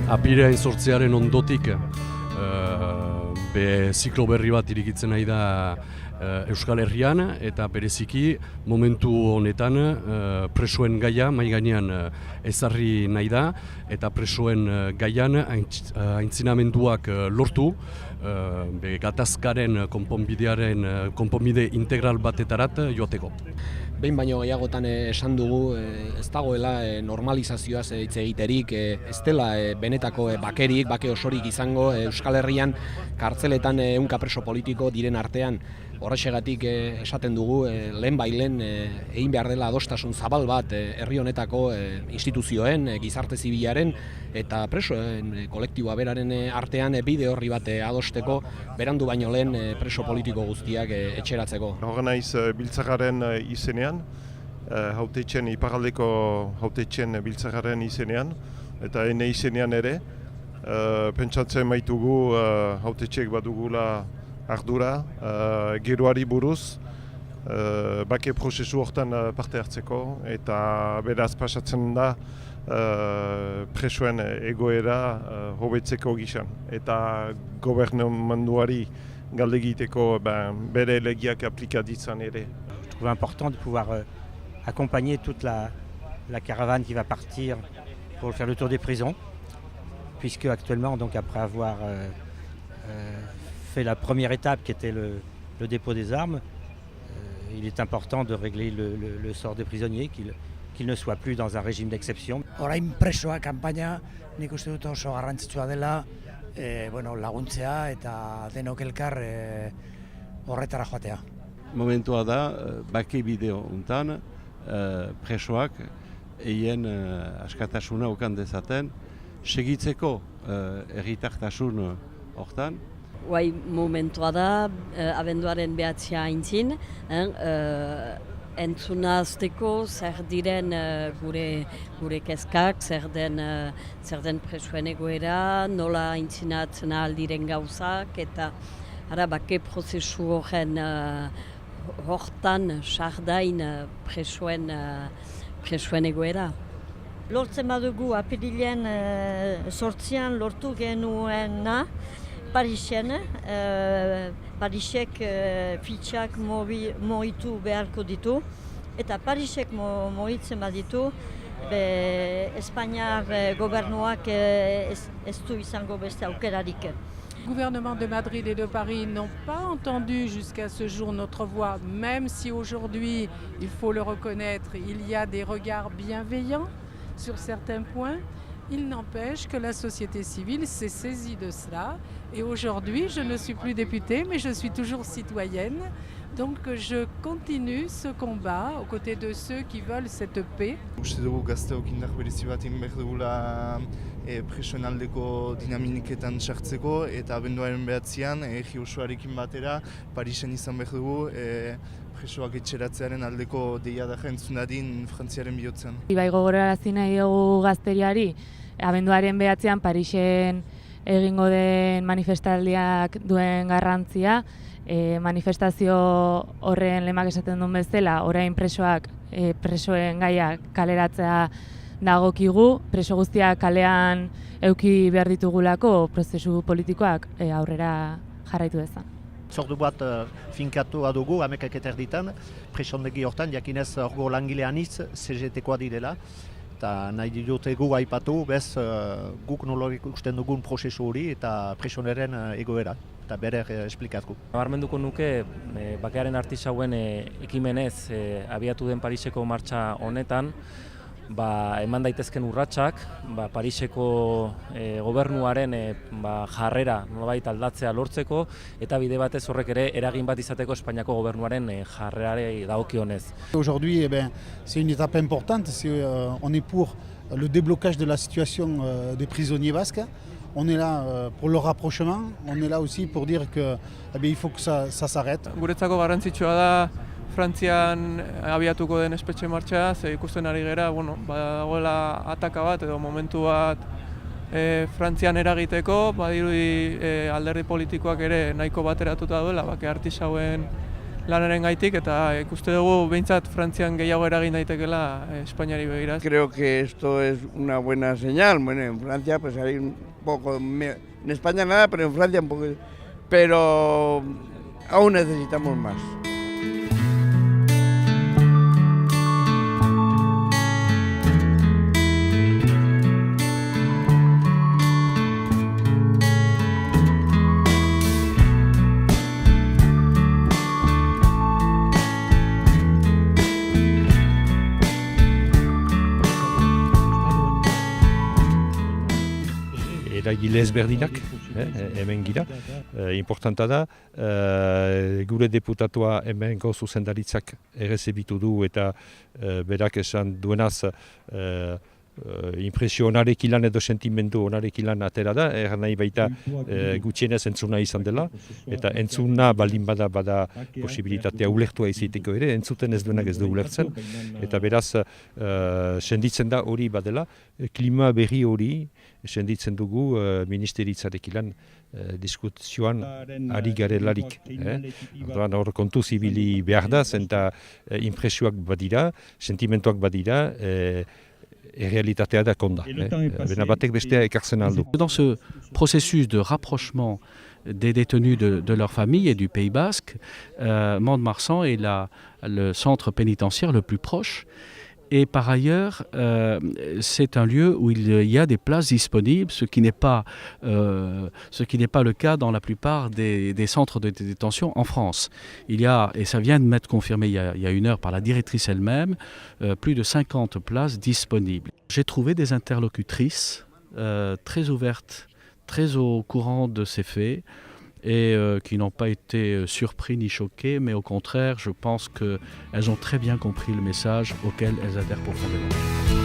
Apirilaren 8 ondotik ziklo berri bat irikitzen nahi da Euskal Herrian, eta bereziki momentu honetan presoen gaia mahai gainean ezarri nahi da, eta presoen gaian aintzinamenduak lortu gatazkaren konponbide integral batetarat joateko. Behin baino gehiagotan esan dugu ez dagoela normalizazioaz hitz egiterik, ez dela benetako bakerik, bake osorik izango Euskal Herrian kartzeletan ehunka preso politiko diren artean. Horrexegatik esaten dugu lehenbailen egin behar dela adostasun zabal bat herri honetako instituzioen, gizarte zibilaren eta presoen kolektiboa beraren artean bide horri bat adosteko, berandu baino lehen preso politiko guztiak etxeratzeko. Horren naiz biltzarraren izenean, hautetzen iparraldeko hautetzen biltzarraren izenean, eta ene izenean ere, pentsatzen maitugu hautetxeek badugula ardura, geroari buruz, bake prozesu hortan parte hartzeko, eta beraz pasatzen da presoen egoera hobetzeko gizan. Eta gobernumenduari galde egiteko bere legiak aplikaditzan ere. Je trouve important de pouvoir accompagner toute la caravane qui va partir pour faire le tour des prisons, puisque actuellement, donc après avoir fait la première étape qui était le dépôt des armes, il est important de régler le sort des prisonniers, qu'ils ne soient plus dans un régime d'exception. Orain presoa kanpaina nik uste dut oso garrantzitsua dela laguntzea eta denok elkar horretara joatea. Momentua da, bake bideo untan, presoak eien askatasuna okan dezaten, segitzeko herritartasun hortan. Guai momentua da, abenduaren 9 aintzin, entzunazteko zer diren gure kezkak, zer den presoen egoera, nola aintzinatzen ahal diren gauzak, eta bake prozesu hortan sardain presoen egoera. Lortzen badugu apirilen 8 lortu genuena, Parisen, Parisek fitxak mohitu beharko ditu, eta Parisek mohitzen baditu, Espainiar gobernuak ez du izango beste aukerarik. Le gouvernement de Madrid et de Paris n'ont pas entendu jusqu'à ce jour notre voix, même si aujourd'hui, il faut le reconnaître, il y a des regards bienveillants sur certains points. Il n'empêche que la société civile s'est saisie de cela et aujourd'hui je ne suis plus députée mais je suis toujours citoyenne, donc je continue ce combat aux côtés de ceux qui veulent cette paix. Uste dugu gazteok indar berezi bat egin behar dugula presoen aldeko dinamiketan sartzeko eta abenduaren 9an egi osoarekin batera Parisen izan behar dugu presoak etxeratzearen aldeko deia da entzun dadin Frantziaren bihotzen. Bai gogorarazi nahi dugu gazteriari, abenduaren 9an Parisen egingo den manifestaldiak duen garrantzia, manifestazio horren lemak esaten duen bezala, orain presoen gaia kaleratzea dagokigu, preso guztiak kalean eduki behar ditugulako prozesu politikoak aurrera jarraitu dezan. Zordu bat finkatu dugu, 11:00 presondegi hortan, jakinez orgo langile anitz CGT-koa direla, eta nahi dutegu aipatu, bez guk nola ikusten dugun prozesu hori eta presoneren egoera, eta bere esplikatku. Nabarmenduko nuke bakearen artisauen ekimenez abiatu den Pariseko martxa honetan, eman daitezken urratsak, Pariseko gobernuaren jarrera nolabait aldatzea lortzeko eta bide batez horrek ere eragin bat izateko Espainiako gobernuaren jarrerari dagokionez. Aujourd'hui, c'est une étape importante, on est pour le déblocage de la situation des prisonniers basques. On est là pour le rapprochement, on est là aussi pour dire qu'il faut que ça s'arrête. Guretzako garrantzitsua da Frantzian abiatuko den espetxe martxa, ze ikusten ari gera, badagoela ataka bat edo momentu bat Frantzian eragiteko, badirudi alderdi politikoak ere nahiko bateratuta duela, bake artisauen lanaren gaitik, eta ikuste dugu behintzat Frantzian gehiago eragin daitekeela Espainiari begira. Creo que esto es una buena señal. Bueno, en Francia pues hay un poco, en España nada, pero en Francia un poco, pero aún necesitamos más. Eragile ezberdinak, hemen gira. Importanta da, gure deputatua hemengo zuzendaritzak errezebitu du eta berak esan duenaz impresio onarek ilan edo sentimendu onarek ilan atera da, nahi baita gutxienez entzuna izan dela, eta entzuna baldin bada posibilitatea ulertua iziteko ere, entzuten ez duenak ez du ulertzen, eta beraz senditzen da hori badela, klima berri hori senditzen dugu ministeritzarekin lan diskutzioan ari garelarik. Hor kontu zibili behar da, eta impresioak badira, sentimentuak badira, realitatea da konda. Bena batek bestea ekartzen aldu. Dans ce processus de rapprochement des détenus de leur famille et du Pays Basque, Mont-de-Marsan est le centre pénitentiaire le plus proche. Et par ailleurs, c'est un lieu où il y a des places disponibles, ce qui n'est pas le cas dans la plupart des centres de détention en France. Il y a, et ça vient de m'être confirmé il y a une heure par la directrice elle-même, plus de 50 places disponibles. J'ai trouvé des interlocutrices très ouvertes, très au courant de ces faits, et qui n'ont pas été surpris ni choqués, mais au contraire, je pense qu'elles ont très bien compris le message auquel elles adhèrent profondément.